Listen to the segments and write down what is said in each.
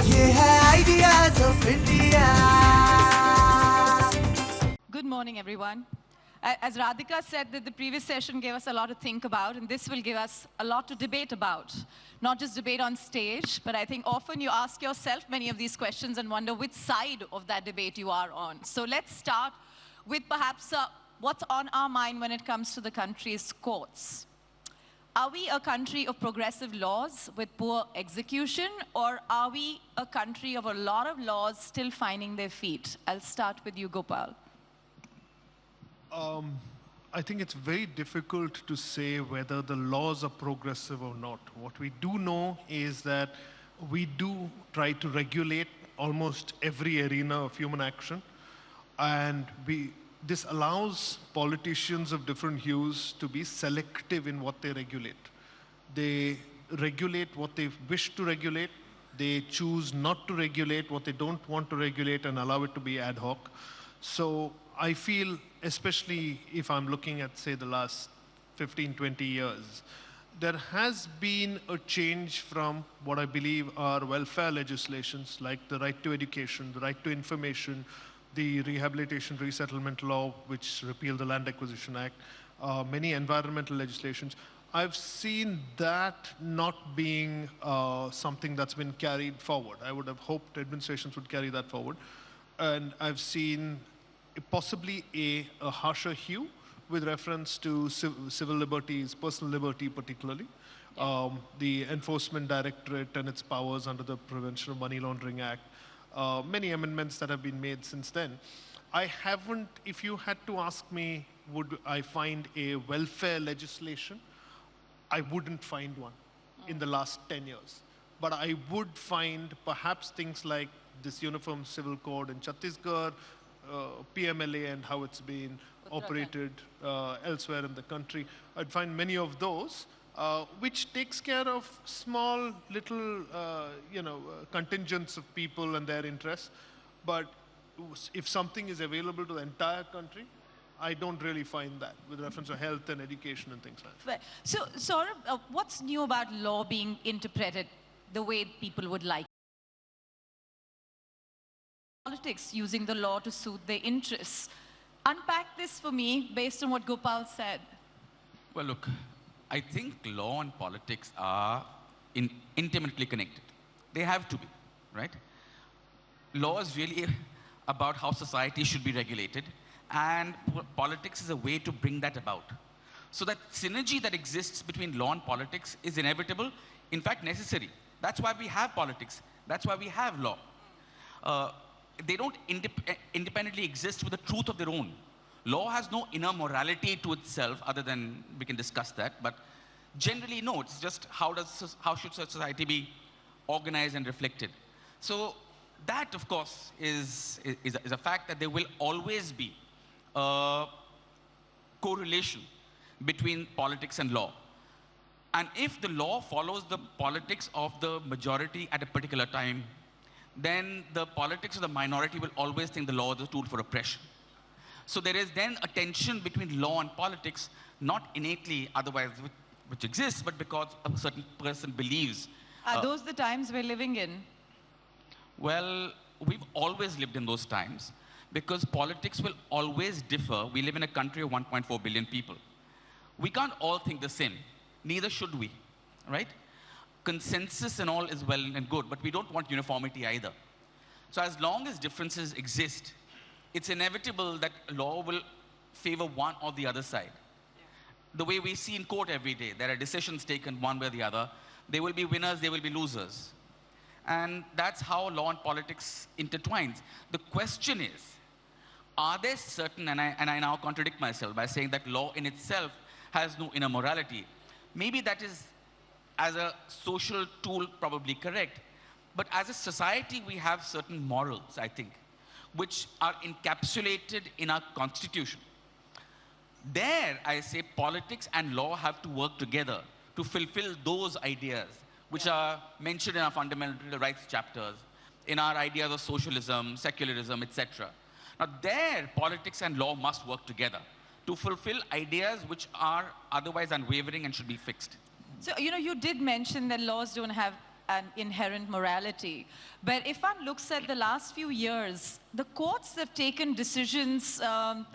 ये है ideas of India. Good morning, everyone. As Radhika said, that the previous session gave us a lot to think about, and this will give us a lot to debate about. Not just debate on stage, but I think often you ask yourself many of these questions and wonder which side of that debate you are on. So let's start with perhaps what's on our mind when it comes to the country's courts. Are we a country of progressive laws with poor execution, or are we a country of a lot of laws still finding their feet? I'll start with you, Gopal. I think it's very difficult to say whether the laws are progressive or not. What we do know is that we do try to regulate almost every arena of human action, and this allows politicians of different hues to be selective in what they regulate. They regulate what they wish to regulate. They choose not to regulate what they don't want to regulate and allow it to be ad hoc. So I feel, especially if I'm looking at, say, the last 15, 20 years, there has been a change from what I believe are welfare legislations like the right to education, the right to information, the Rehabilitation Resettlement Law, which repealed the Land Acquisition Act, many environmental legislations. I've seen that not being something that's been carried forward. I would have hoped administrations would carry that forward. And I've seen possibly a harsher hue with reference to civil liberties, personal liberty particularly. The Enforcement Directorate and its powers under the Prevention of Money Laundering Act. Many amendments that have been made since then. I haven't, if you had to ask me, would I find a welfare legislation? I wouldn't find one in the last 10 years. But I would find perhaps things like this Uniform Civil Code in Chhattisgarh, PMLA and how it's been operated elsewhere in the country. I'd find many of those, which takes care of small little, contingents of people and their interests. But if something is available to the entire country, I don't really find that with reference to health and education and things like that. So, Saurabh, what's new about law being interpreted the way people would like? Politics using the law to suit their interests. Unpack this for me based on what Gopal said. Well, look, I think law and politics are intimately connected. They have to be, right? Law is really about how society should be regulated, and politics is a way to bring that about. So that synergy that exists between law and politics is inevitable, in fact necessary. That's why we have politics. That's why we have law. They don't independently exist with a truth of their own. Law has no inner morality to itself, other than we can discuss that, but generally no, it's just how should society be organized and reflected. So that, of course, is a fact that there will always be a correlation between politics and law. And if the law follows the politics of the majority at a particular time, then the politics of the minority will always think the law is a tool for oppression. So there is then a tension between law and politics, not innately otherwise, which exists, but because a certain person believes. Are those the times we're living in? Well, we've always lived in those times because politics will always differ. We live in a country of 1.4 billion people. We can't all think the same. Neither should we, right? Consensus and all is well and good, but we don't want uniformity either. So as long as differences exist, it's inevitable that law will favor one or the other side. The way we see in court every day, there are decisions taken one way or the other. There will be winners, there will be losers. And that's how law and politics intertwines. The question is, are there certain, and I now contradict myself by saying that law in itself has no inner morality. Maybe that is, as a social tool, probably correct. But as a society, we have certain morals, I think, which are encapsulated in our constitution. There, I say, politics and law have to work together to fulfill those ideas, which are mentioned in our fundamental rights chapters, in our ideas of socialism, secularism, etc. Now there, politics and law must work together to fulfill ideas which are otherwise unwavering and should be fixed. So, you did mention that laws don't have an inherent morality. But if one looks at the last few years, the courts have taken decisions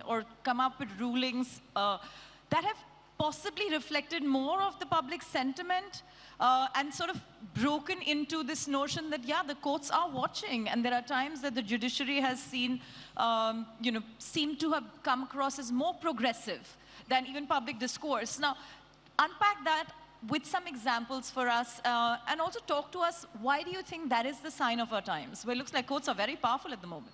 or come up with rulings that have possibly reflected more of the public sentiment and sort of broken into this notion that, yeah, the courts are watching. And there are times that the judiciary has seen, seemed to have come across as more progressive than even public discourse. Now, unpack that with some examples for us, and also talk to us, why do you think that is the sign of our times? Well, it looks like courts are very powerful at the moment.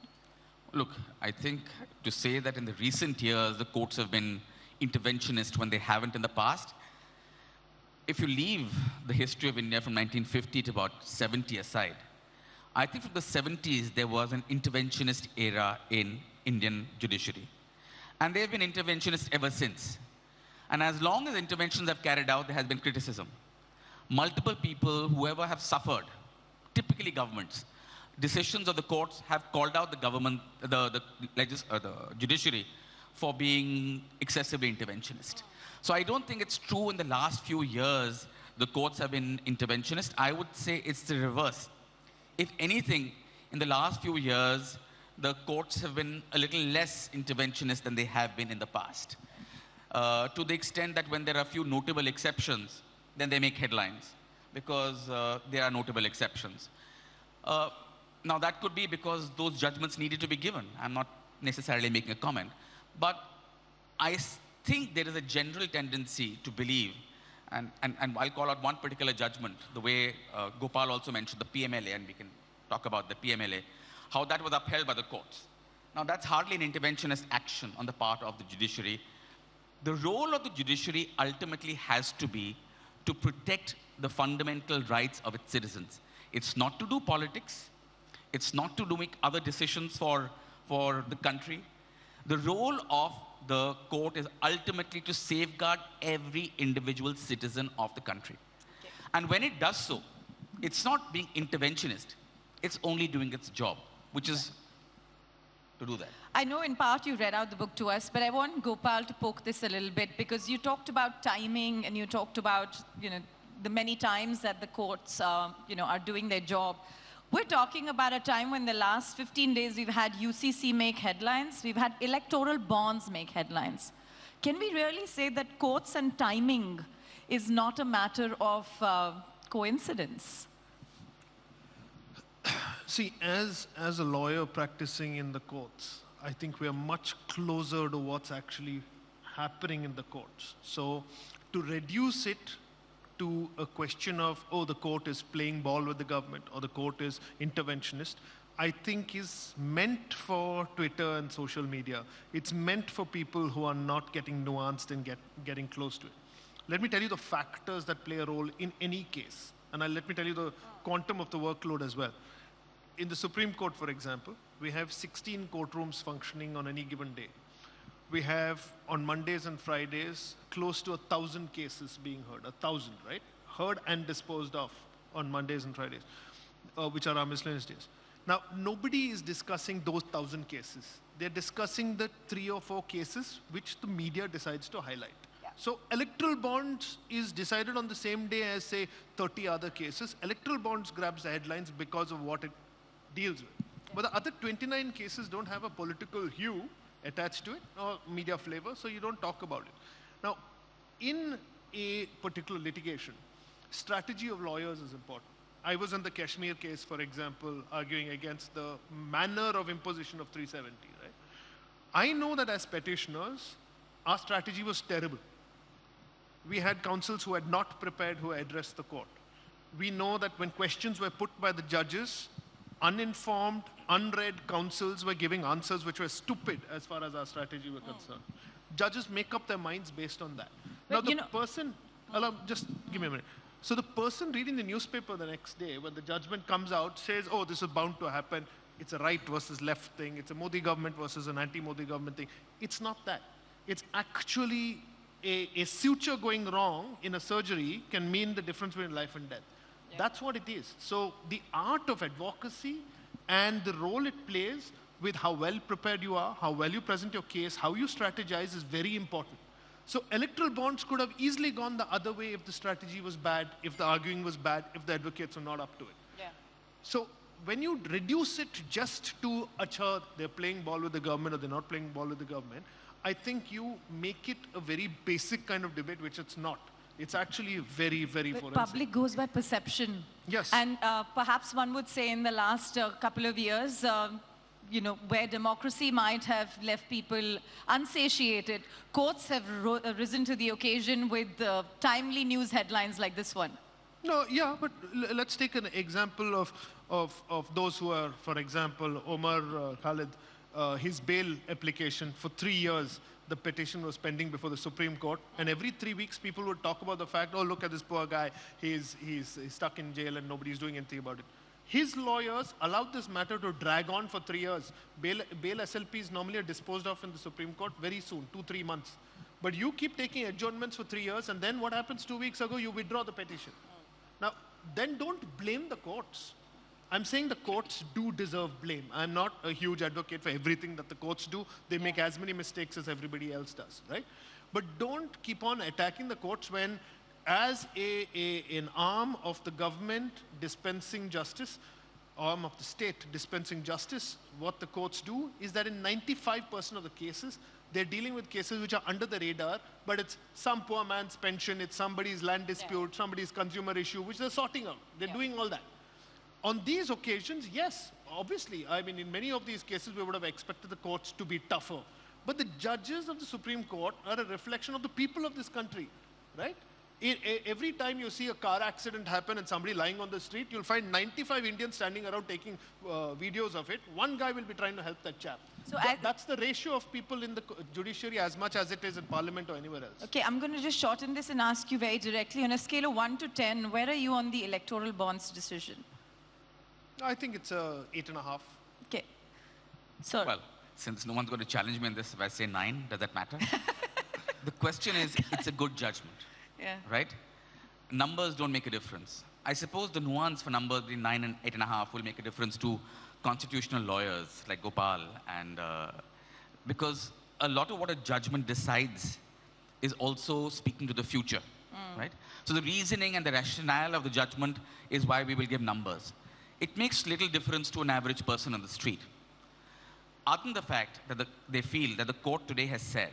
Look, I think to say that in the recent years, the courts have been interventionist when they haven't in the past, if you leave the history of India from 1950 to about 70 aside, I think from the 70s, there was an interventionist era in Indian judiciary. And they've been interventionist ever since. And as long as interventions have carried out, there has been criticism. Multiple people, whoever have suffered, typically governments, decisions of the courts have called out the government, the judiciary for being excessively interventionist. So I don't think it's true in the last few years the courts have been interventionist. I would say it's the reverse. If anything, in the last few years, the courts have been a little less interventionist than they have been in the past. To the extent that when there are a few notable exceptions, then they make headlines because there are notable exceptions. Now that could be because those judgments needed to be given. I'm not necessarily making a comment. But I think there is a general tendency to believe, and I'll call out one particular judgment, the way Gopal also mentioned the PMLA, and we can talk about the PMLA, how that was upheld by the courts. Now that's hardly an interventionist action on the part of the judiciary. The role of the judiciary ultimately has to be to protect the fundamental rights of its citizens. It's not to do politics. It's not to make other decisions for the country. The role of the court is ultimately to safeguard every individual citizen of the country. Okay. And when it does so, it's not being interventionist. It's only doing its job, which is to do that. I know in part you read out the book to us, but I want Gopal to poke this a little bit because you talked about timing and you talked about, the many times that the courts, are doing their job. We're talking about a time when the last 15 days we've had UCC make headlines, we've had electoral bonds make headlines. Can we really say that courts and timing is not a matter of coincidence? See, as a lawyer practicing in the courts, I think we are much closer to what's actually happening in the courts. So to reduce it to a question of, oh, the court is playing ball with the government or the court is interventionist, I think is meant for Twitter and social media. It's meant for people who are not getting nuanced and getting close to it. Let me tell you the factors that play a role in any case. And let me tell you the quantum of the workload as well. In the Supreme Court, for example, we have 16 courtrooms functioning on any given day. We have, on Mondays and Fridays, close to 1,000 cases being heard. 1,000, right? Heard and disposed of on Mondays and Fridays, which are our miscellaneous days. Now, nobody is discussing those 1,000 cases. They're discussing the 3 or 4 cases which the media decides to highlight. Yeah. So electoral bonds is decided on the same day as, say, 30 other cases. Electoral bonds grabs the headlines because of what it deals with. Yeah. But the other 29 cases don't have a political hue attached to it or media flavor, so you don't talk about it. Now, in a particular litigation, strategy of lawyers is important. I was in the Kashmir case, for example, arguing against the manner of imposition of 370, right? I know that as petitioners, our strategy was terrible. We had counsels who had not prepared, who addressed the court. We know that when questions were put by the judges, uninformed, unread counsels were giving answers which were stupid as far as our strategy were concerned. Judges make up their minds based on that. Now the person, just give me a minute. So the person reading the newspaper the next day, when the judgment comes out, says, oh, this is bound to happen. It's a right versus left thing. It's a Modi government versus an anti-Modi government thing. It's not that. It's actually a suture going wrong in a surgery can mean the difference between life and death. Yeah. That's what it is. So the art of advocacy and the role it plays with how well prepared you are, how well you present your case, how you strategize is very important. So electoral bonds could have easily gone the other way if the strategy was bad, if the arguing was bad, if the advocates were not up to it. Yeah. So when you reduce it just to, acha, they're playing ball with the government or they're not playing ball with the government, I think you make it a very basic kind of debate, which it's not. It's actually very, very But forensic. public goes by perception. Yes. And perhaps one would say in the last couple of years, you know, where democracy might have left people unsatiated, courts have risen to the occasion with timely news headlines like this one. No, yeah, but let's take an example of those who are, for example, Omar Khalid, his bail application for 3 years, the petition was pending before the Supreme Court, and every 3 weeks people would talk about the fact, oh, look at this poor guy, he's stuck in jail and nobody's doing anything about it. His lawyers allowed this matter to drag on for 3 years. Bail SLPs normally are disposed of in the Supreme Court very soon, 2-3 months. But you keep taking adjournments for 3 years, and then what happens 2 weeks ago, you withdraw the petition. Now, then don't blame the courts. I'm saying the courts do deserve blame. I'm not a huge advocate for everything that the courts do. They make as many mistakes as everybody else does, right? But don't keep on attacking the courts when, as an arm of the government dispensing justice, arm of the state dispensing justice, what the courts do is that in 95% of the cases, they're dealing with cases which are under the radar, but it's some poor man's pension, it's somebody's land dispute, somebody's consumer issue, which they're sorting out. They're doing all that. On these occasions, yes, obviously, I mean, in many of these cases, we would have expected the courts to be tougher. But the judges of the Supreme Court are a reflection of the people of this country, right? Every time you see a car accident happen and somebody lying on the street, you'll find 95 Indians standing around taking videos of it. One guy will be trying to help that chap. So that's the ratio of people in the judiciary as much as it is in parliament or anywhere else. Okay, I'm going to just shorten this and ask you very directly. On a scale of 1 to 10, where are you on the electoral bonds decision? I think it's 8.5. Okay. So, Well, since no one's going to challenge me in this, if I say 9, does that matter? The question is, it's a good judgment, right? Numbers don't make a difference. I suppose the nuance for numbers between 9 and 8.5 will make a difference to constitutional lawyers like Gopal, and because a lot of what a judgment decides is also speaking to the future, right? So the reasoning and the rationale of the judgment is why we will give numbers. It makes little difference to an average person on the street. Other than the fact that they feel that the court today has said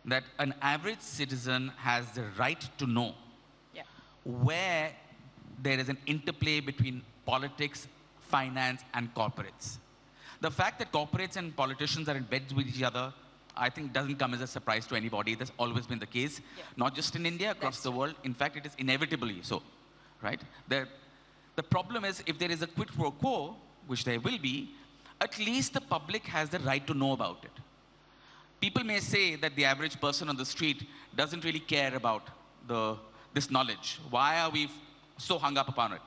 that an average citizen has the right to know where there is an interplay between politics, finance, and corporates. The fact that corporates and politicians are in bed with each other, I think doesn't come as a surprise to anybody. That's always been the case, not just in India, across the world. In fact, it is inevitably so, right? The problem is, if there is a quid pro quo, which there will be, at least the public has the right to know about it. People may say that the average person on the street doesn't really care about this knowledge. Why are we so hung up upon it?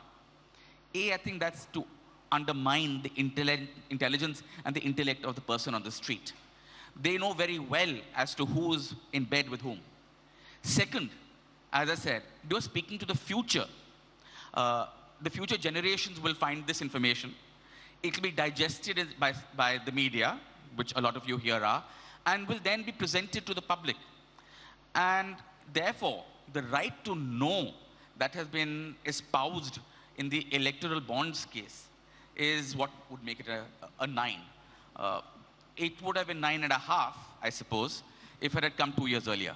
I think that's to undermine the intelligence and the intellect of the person on the street. They know very well as to who's in bed with whom. Second, as I said, you're speaking to the future. The future generations will find this information. It will be digested by the media, which a lot of you here are, and will then be presented to the public. And therefore, the right to know that has been espoused in the electoral bonds case is what would make it a 9. It would have been 9.5, I suppose, if it had come 2 years earlier.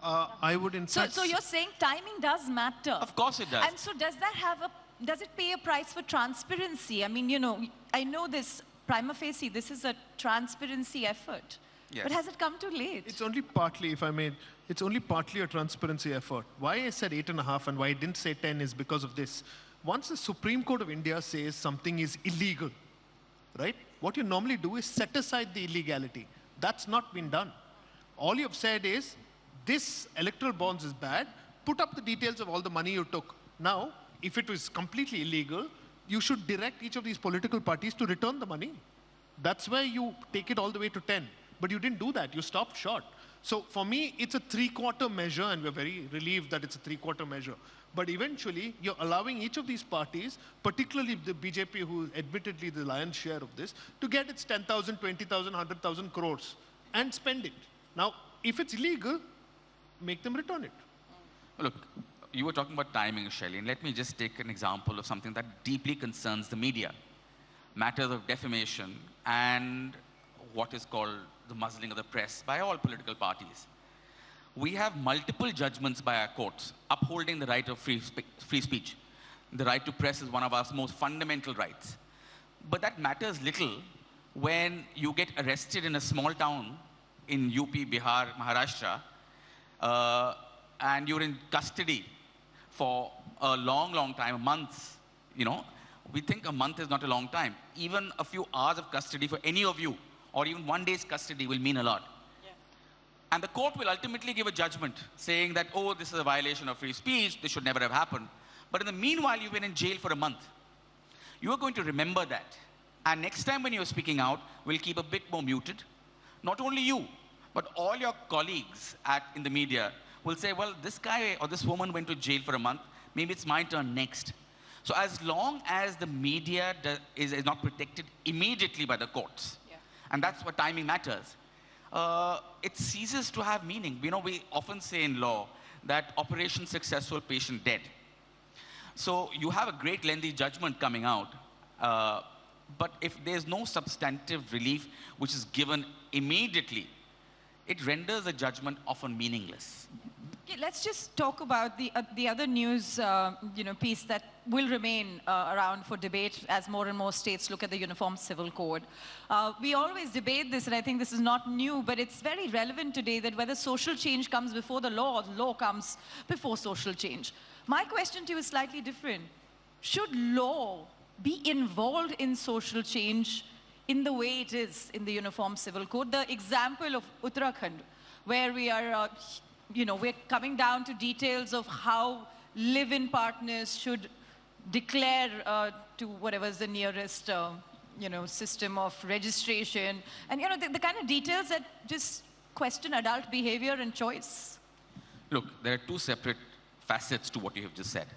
I would in fact... So you're saying timing does matter? Of course it does. And so does it pay a price for transparency? I mean, you know, I know this prima facie, this is a transparency effort. Yes. But has it come too late? It's only partly, if I may, it's only partly a transparency effort. Why I said 8.5 and why I didn't say 10 is because of this. Once the Supreme Court of India says something is illegal, right? What you normally do is set aside the illegality. That's not been done. All you've said is, this electoral bonds is bad, put up the details of all the money you took. Now, if it was completely illegal, you should direct each of these political parties to return the money. That's where you take it all the way to 10. But you didn't do that, you stopped short. So for me, it's a 3/4 measure, and we're very relieved that it's a 3/4 measure. But eventually, you're allowing each of these parties, particularly the BJP, who admittedly the lion's share of this, to get its 10,000, 20,000, 100,000 crores and spend it. Now, if it's illegal, make them return it. Look, you were talking about timing, Shelley, and let me just take an example of something that deeply concerns the media. Matters of defamation and what is called the muzzling of the press by all political parties. We have multiple judgments by our courts upholding the right of free speech. The right to press is one of our most fundamental rights. But that matters little when you get arrested in a small town in UP, Bihar, Maharashtra, and you're in custody for a long, long time, months. You know, we think a month is not a long time. Even a few hours of custody for any of you, or even 1 day's custody, will mean a lot. And the court will ultimately give a judgment saying that, oh, this is a violation of free speech, this should never have happened. But in the meanwhile, you've been in jail for a month. You are going to remember that. And next time when you're speaking out, we'll keep a bit more muted. Not only you, but all your colleagues in the media will say, well, this guy or this woman went to jail for a month, maybe it's my turn next. So as long as the media is not protected immediately by the courts, and that's what timing matters, it ceases to have meaning. You know, we often say in law that operation successful, patient dead. So you have a great lengthy judgment coming out, but if there's no substantive relief which is given immediately, it renders the judgment often meaningless. Okay, let's just talk about the other news piece that will remain around for debate as more and more states look at the Uniform Civil Code. We always debate this, and I think this is not new, but it's very relevant today that whether social change comes before the law or the law comes before social change. My question to you is slightly different. Should law be involved in social change in the way it is in the Uniform Civil Code? The example of Uttarakhand, where we are we're coming down to details of how live-in partners should declare to whatever's the nearest, system of registration. And, the kind of details that just question adult behavior and choice. Look, there are two separate facets to what you have just said.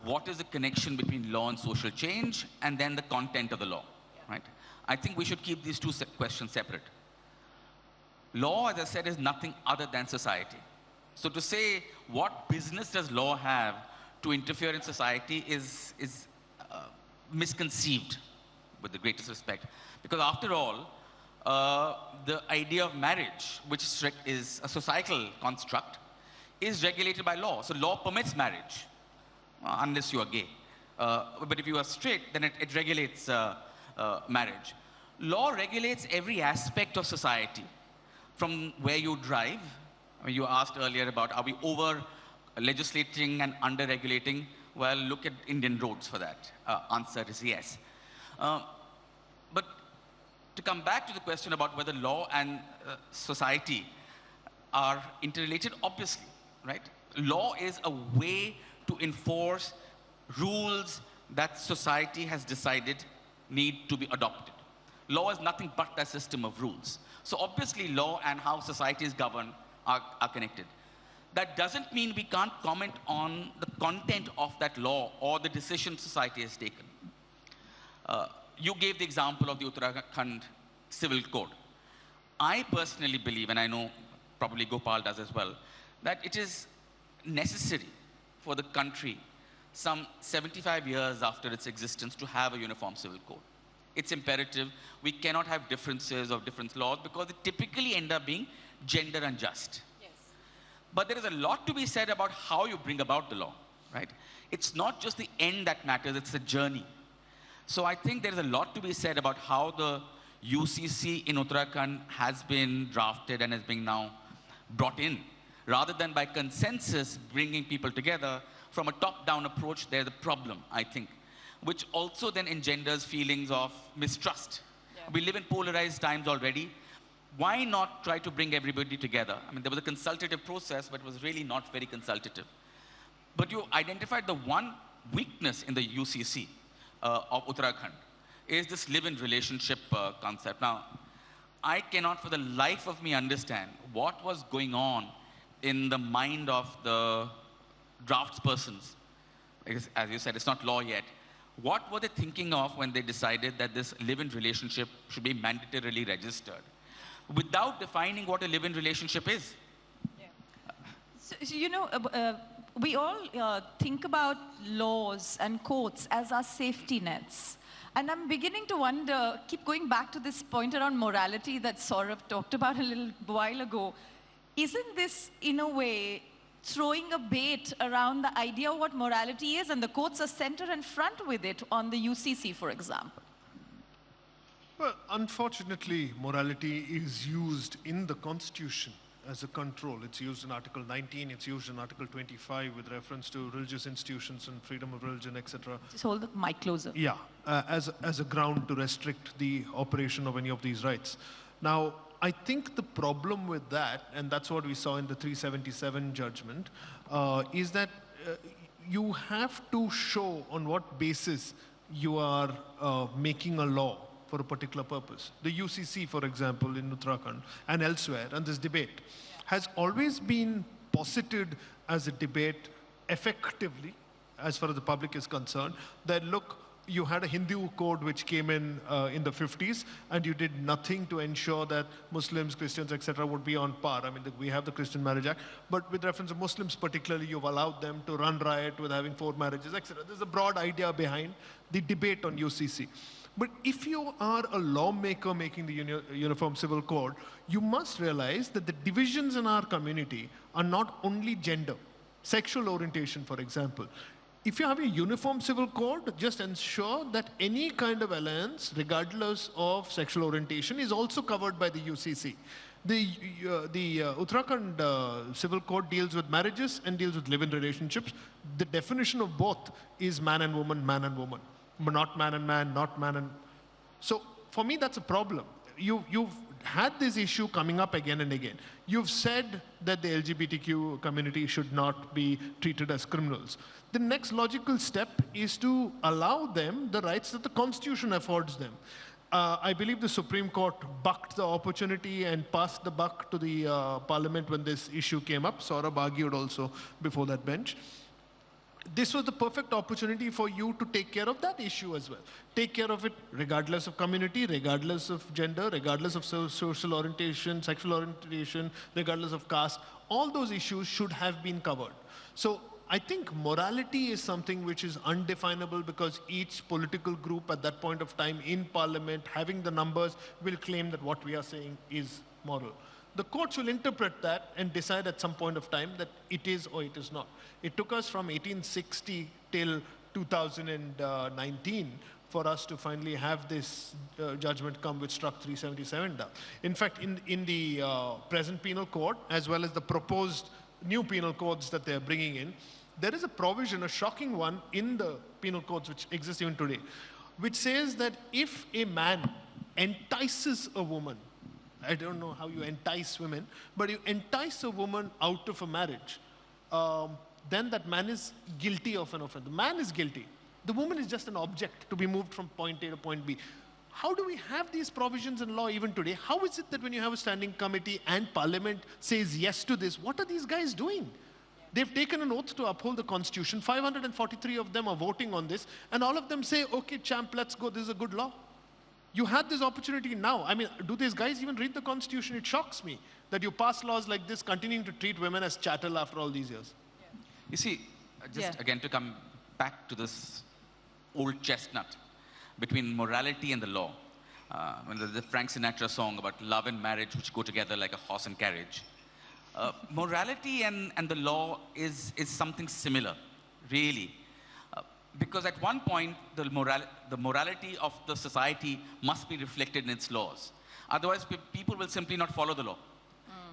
What is the connection between law and social change, and then the content of the law, right? I think we should keep these two questions separate. Law, as I said, is nothing other than society. So to say what business does law have to interfere in society is misconceived, with the greatest respect. Because after all, the idea of marriage, which is a societal construct, is regulated by law. So law permits marriage, unless you are gay. But if you are straight, then it regulates marriage. Law regulates every aspect of society. From where you drive, you asked earlier about are we over-legislating and under-regulating? Well, look at Indian roads for that. Answer is yes. But to come back to the question about whether law and society are interrelated, obviously, right? Law is a way to enforce rules that society has decided need to be adopted. Law is nothing but that system of rules. So obviously law and how society is governed are connected. That doesn't mean we can't comment on the content of that law or the decision society has taken. You gave the example of the Uttarakhand Civil Code. I personally believe, and I know probably Gopal does as well, that it is necessary for the country some 75 years after its existence to have a uniform civil code. It's imperative. We cannot have differences of different laws because they typically end up being gender unjust. Yes. But there is a lot to be said about how you bring about the law, right? It's not just the end that matters, it's the journey. So I think there is a lot to be said about how the UCC in Uttarakhand has been drafted and is being now brought in. Rather than by consensus bringing people together, from a top-down approach, there's a problem, I think, which also then engenders feelings of mistrust. Yeah. We live in polarized times already. Why not try to bring everybody together? I mean, there was a consultative process, but it was really not very consultative. But you identified the one weakness in the UCC of Uttarakhand is this live-in relationship concept. Now, I cannot for the life of me understand what was going on in the mind of the draftspersons. As you said, it's not law yet. What were they thinking of when they decided that this live-in relationship should be mandatorily registered without defining what a live-in relationship is? Yeah. We all think about laws and courts as our safety nets. And I'm beginning to wonder, keep going back to this point around morality that Saurabh talked about a little while ago. Isn't this, in a way, throwing a bait around the idea of what morality is, and the courts are center and front with it on the UCC, for example? Well, unfortunately, morality is used in the Constitution as a control. It's used in Article 19, it's used in Article 25 with reference to religious institutions and freedom of religion, etc. Just hold the mic closer. Yeah, as a ground to restrict the operation of any of these rights. Now, I think the problem with that, and that's what we saw in the 377 judgment, is that you have to show on what basis you are making a law for a particular purpose. The UCC, for example, in Uttarakhand and elsewhere, and this debate has always been posited as a debate effectively, as far as the public is concerned, that look, you had a Hindu code which came in the 50s, and you did nothing to ensure that Muslims, Christians, etc. would be on par. I mean, we have the Christian Marriage Act, but with reference to Muslims particularly, you've allowed them to run riot with having 4 marriages, etc. There's a broad idea behind the debate on UCC. But if you are a lawmaker making the Uniform Civil Code, you must realize that the divisions in our community are not only gender, sexual orientation, for example. If you have a Uniform Civil Code, just ensure that any kind of alliance, regardless of sexual orientation, is also covered by the UCC. The Uttarakhand Civil Code deals with marriages and deals with live-in relationships. The definition of both is man and woman, but not man and man, not man and... So for me, that's a problem. You've had this issue coming up again and again. You've said that the LGBTQ community should not be treated as criminals. The next logical step is to allow them the rights that the Constitution affords them. I believe the Supreme Court bucked the opportunity and passed the buck to the Parliament when this issue came up. Saurabh argued also before that bench. This was the perfect opportunity for you to take care of that issue as well. Take care of it regardless of community, regardless of gender, regardless of social orientation, sexual orientation, regardless of caste. All those issues should have been covered. So I think morality is something which is undefinable because each political group at that point of time in Parliament, having the numbers, will claim that what we are saying is moral. The courts will interpret that and decide at some point of time that it is or it is not. It took us from 1860 till 2019 for us to finally have this judgment come which struck 377 down. In fact, in the present penal code, as well as the proposed new penal codes that they're bringing in, there is a provision, a shocking one, in the penal codes which exist even today, which says that if a man entices a woman, I don't know how you entice women, but you entice a woman out of a marriage, then that man is guilty of an offense. The man is guilty. The woman is just an object to be moved from point A to point B. How do we have these provisions in law even today? How is it that when you have a standing committee and Parliament says yes to this, what are these guys doing? They've taken an oath to uphold the Constitution. 543 of them are voting on this, and all of them say, okay, champ, let's go, this is a good law. You had this opportunity now. I mean, do these guys even read the Constitution? It shocks me that you pass laws like this, continuing to treat women as chattel after all these years. Yeah. You see, just again to come back to this old chestnut between morality and the law. When the Frank Sinatra song about love and marriage which go together like a horse and carriage. Morality and the law is something similar, really. Because at one point, the morality of the society must be reflected in its laws. Otherwise, people will simply not follow the law.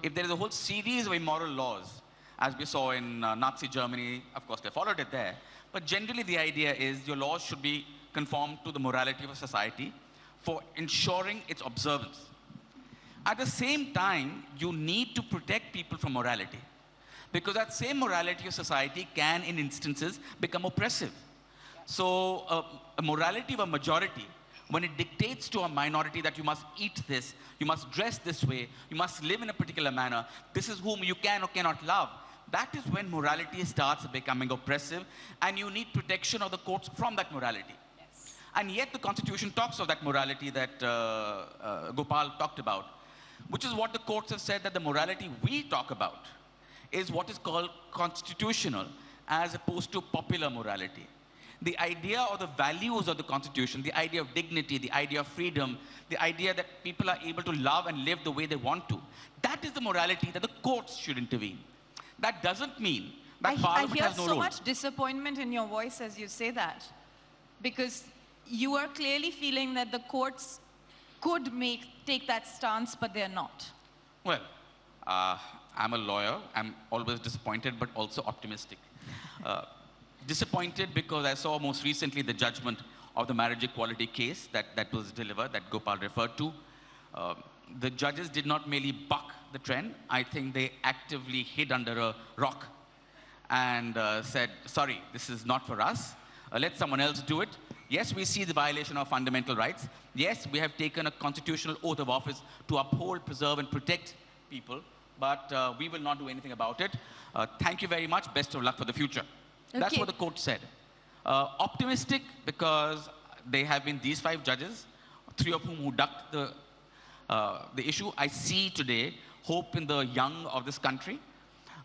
If there is a whole series of immoral laws, as we saw in Nazi Germany, of course, they followed it there. But generally, the idea is your laws should be conformed to the morality of a society for ensuring its observance. At the same time, you need to protect people from morality. Because that same morality of society can, in instances, become oppressive. So a morality of a majority, when it dictates to a minority that you must eat this, you must dress this way, you must live in a particular manner, this is whom you can or cannot love, that is when morality starts becoming oppressive, and you need protection of the courts from that morality. Yes. And yet the Constitution talks of that morality that Gopal talked about, which is what the courts have said, that the morality we talk about is what is called constitutional as opposed to popular morality. The idea or the values of the Constitution, the idea of dignity, the idea of freedom, the idea that people are able to love and live the way they want to, that is the morality that the courts should intervene. That doesn't mean that Parliament has no role. I hear so much disappointment in your voice as you say that, because you are clearly feeling that the courts could take that stance, but they're not. Well, I'm a lawyer. I'm always disappointed, but also optimistic. Disappointed because I saw most recently the judgment of the marriage equality case that was delivered, that Gopal referred to. The judges did not merely buck the trend. I think they actively hid under a rock and said, sorry, this is not for us. Let someone else do it. Yes, we see the violation of fundamental rights. Yes, we have taken a constitutional oath of office to uphold, preserve, and protect people, but we will not do anything about it. Thank you very much. Best of luck for the future. Okay. That's what the court said. Optimistic because they have been these 5 judges, 3 of whom who ducked the issue. I see today hope in the young of this country.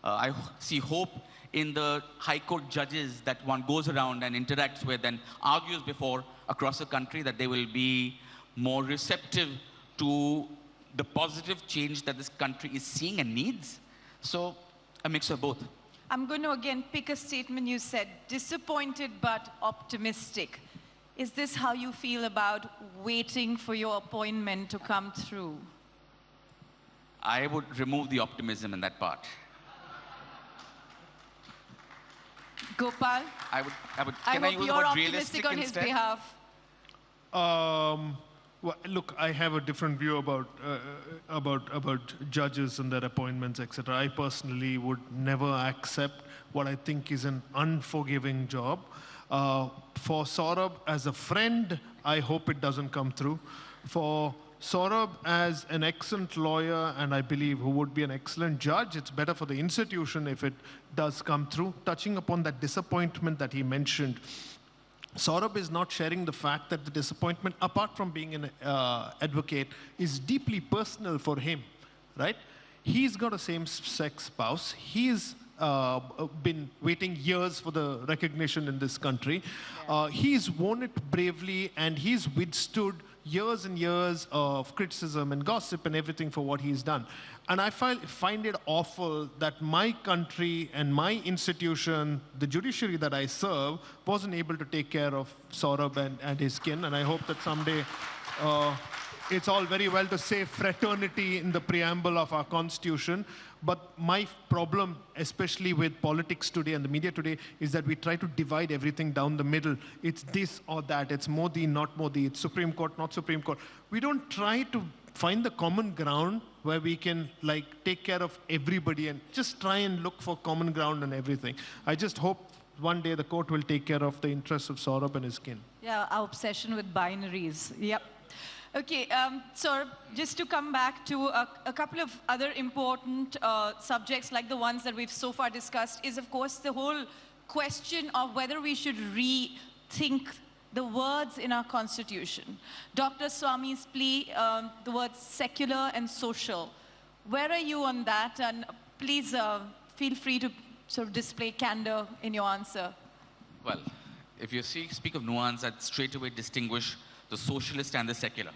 I see hope in the high court judges that one goes around and interacts with and argues before across the country, that they will be more receptive to the positive change that this country is seeing and needs. So a mix of both. I'm going to again pick a statement you said, disappointed but optimistic. Is this how you feel about waiting for your appointment to come through? I would remove the optimism in that part. Gopal? Can I use the word realistic on his behalf. Well, look, I have a different view about judges and their appointments, etc. I personally would never accept what I think is an unforgiving job. For Saurabh, as a friend, I hope it doesn't come through. For Saurabh, as an excellent lawyer, and I believe who would be an excellent judge, it's better for the institution if it does come through. Touching upon that disappointment that he mentioned, Saurabh is not sharing the fact that the disappointment, apart from being an advocate, is deeply personal for him, right? He's got a same-sex spouse. He's been waiting years for the recognition in this country. He's won it bravely, and he's withstood years and years of criticism and gossip and everything for what he's done. And I find it awful that my country and my institution, the judiciary that I serve, wasn't able to take care of Saurabh and his kin. And I hope that someday, it's all very well to say fraternity in the preamble of our constitution, but my problem, especially with politics today and the media today, is that we try to divide everything down the middle. It's this or that. It's Modi, not Modi. It's Supreme Court, not Supreme Court. We don't try to find the common ground where we can take care of everybody and just try and look for common ground and everything. I just hope one day the court will take care of the interests of Saurabh and his kin. Yeah, our obsession with binaries. Yep. Okay, so just to come back to a couple of other important subjects like the ones that we've so far discussed is, of course, the whole question of whether we should rethink the words in our constitution. Dr. Swami's plea, the words secular and social. Where are you on that? And please feel free to sort of display candor in your answer. Well, if you speak of nuance, I'd straight away distinguish the socialist and the secular.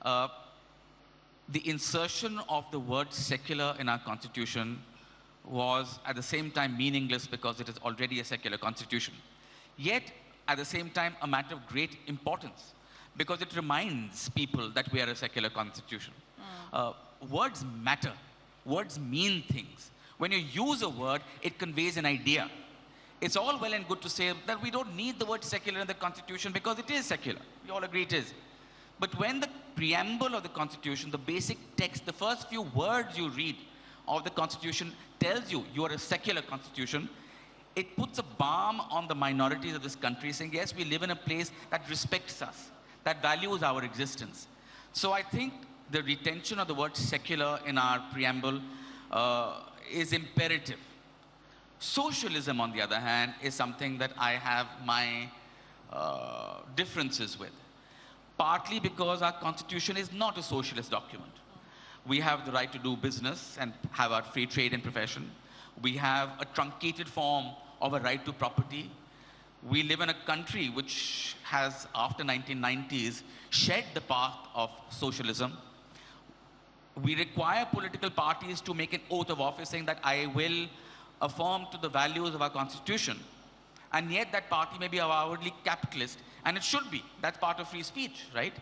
The insertion of the word secular in our constitution was at the same time meaningless because it is already a secular constitution. Yet, at the same time, a matter of great importance because it reminds people that we are a secular constitution. Words matter. Words mean things. When you use a word, it conveys an idea. It's all well and good to say that we don't need the word secular in the Constitution because it is secular. We all agree it is. But when the preamble of the Constitution, the basic text, the first few words you read of the Constitution tells you you are a secular Constitution, it puts a balm on the minorities of this country saying, yes, we live in a place that respects us, that values our existence. So I think the retention of the word secular in our preamble is imperative. Socialism, on the other hand, is something that I have my differences with. Partly because our constitution is not a socialist document. We have the right to do business and have our free trade and profession. We have a truncated form of a right to property. We live in a country which has, after 1990s, shed the path of socialism. We require political parties to make an oath of office saying that I will affirm to the values of our constitution. And yet that party may be avowedly capitalist, and it should be. That's part of free speech, right?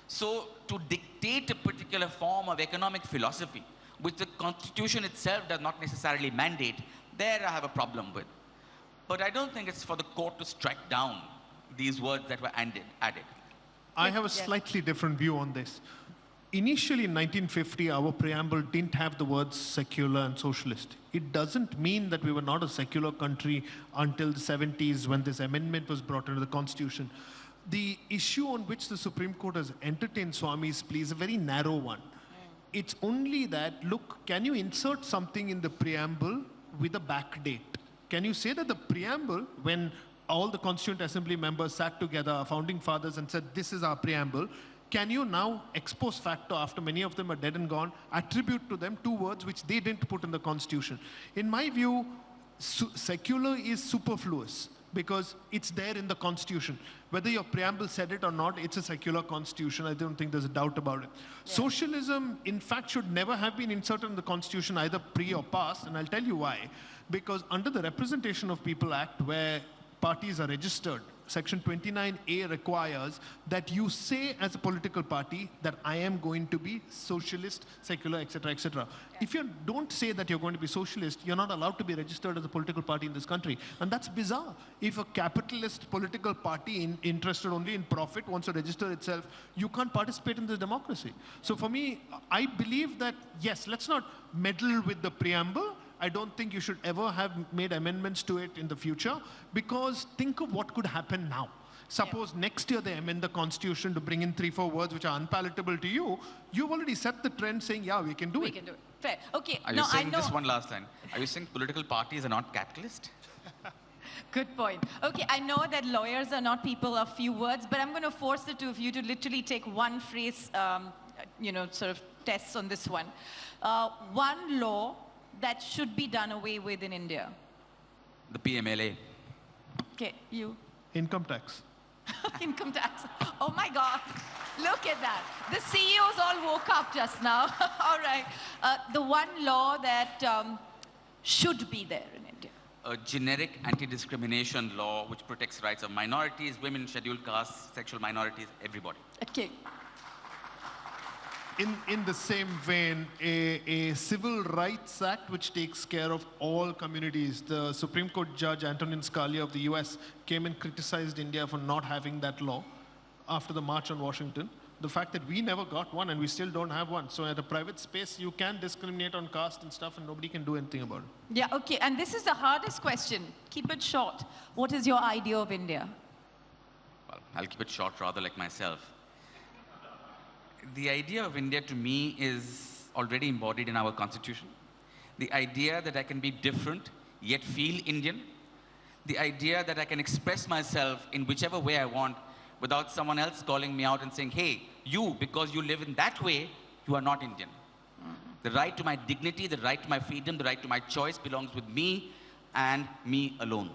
So to dictate a particular form of economic philosophy, which the constitution itself does not necessarily mandate, there I have a problem with. But I don't think it's for the court to strike down these words that were added. I have a slightly different view on this. Initially in 1950, our preamble didn't have the words secular and socialist. It doesn't mean that we were not a secular country until the 70s when this amendment was brought into the constitution. The issue on which the Supreme Court has entertained Swami's plea is a very narrow one. It's only that, look, can you insert something in the preamble with a back date? Can you say that the preamble, when all the Constituent Assembly members sat together, our founding fathers, and said, this is our preamble, can you now, ex post facto, after many of them are dead and gone, attribute to them two words which they didn't put in the Constitution? In my view, secular is superfluous because it's there in the Constitution. Whether your preamble said it or not, it's a secular Constitution. I don't think there's a doubt about it. Yeah. Socialism, in fact, should never have been inserted in the Constitution, either pre or past, and I'll tell you why. Because under the Representation of People Act, where parties are registered, Section 29A requires that you say as a political party that I am going to be socialist, secular, etc., etc. Yeah. If you don't say that you're going to be socialist, you're not allowed to be registered as a political party in this country. And that's bizarre. If a capitalist political party interested only in profit wants to register itself, you can't participate in this democracy. So for me, I believe that, yes, let's not meddle with the preamble. I don't think you should ever have made amendments to it in the future, because think of what could happen now. Suppose next year they amend the Constitution to bring in 3-4 words which are unpalatable to you. You've already set the trend saying, yeah, we can do it. We can do it. Fair. Okay. Are you saying just one last line? Are you saying political parties are not capitalist? Good point. Okay, I know that lawyers are not people of few words, but I'm going to force the two of you to literally take one phrase, sort of tests on this one. One law that should be done away with in India? The PMLA. Okay, you? Income tax. Income tax. Oh my God. Look at that. The CEOs all woke up just now. All right. The one law that should be there in India? A generic anti-discrimination law which protects rights of minorities, women, scheduled castes, sexual minorities, everybody. Okay. In the same vein, a Civil Rights Act which takes care of all communities. The Supreme Court Judge Antonin Scalia of the US came and criticized India for not having that law after the March on Washington. The fact that we never got one and we still don't have one. So at a private space, you can discriminate on caste and stuff and nobody can do anything about it. Yeah, okay. And this is the hardest question. Keep it short. What is your idea of India? Well, I'll keep it short, rather like myself. The idea of India to me is already embodied in our constitution. The idea that I can be different, yet feel Indian. The idea that I can express myself in whichever way I want without someone else calling me out and saying, hey, you, because you live in that way, you are not Indian. The right to my dignity, the right to my freedom, the right to my choice belongs with me and me alone.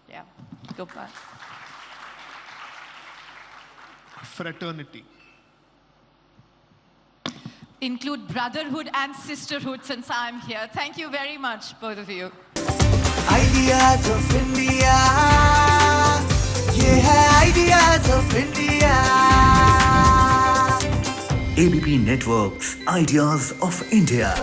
Yeah, Gopal. Fraternity. Include brotherhood and sisterhood since I'm here. Thank you very much, both of you. Ideas of India. ये है Ideas of India. ABP Networks, Ideas of India.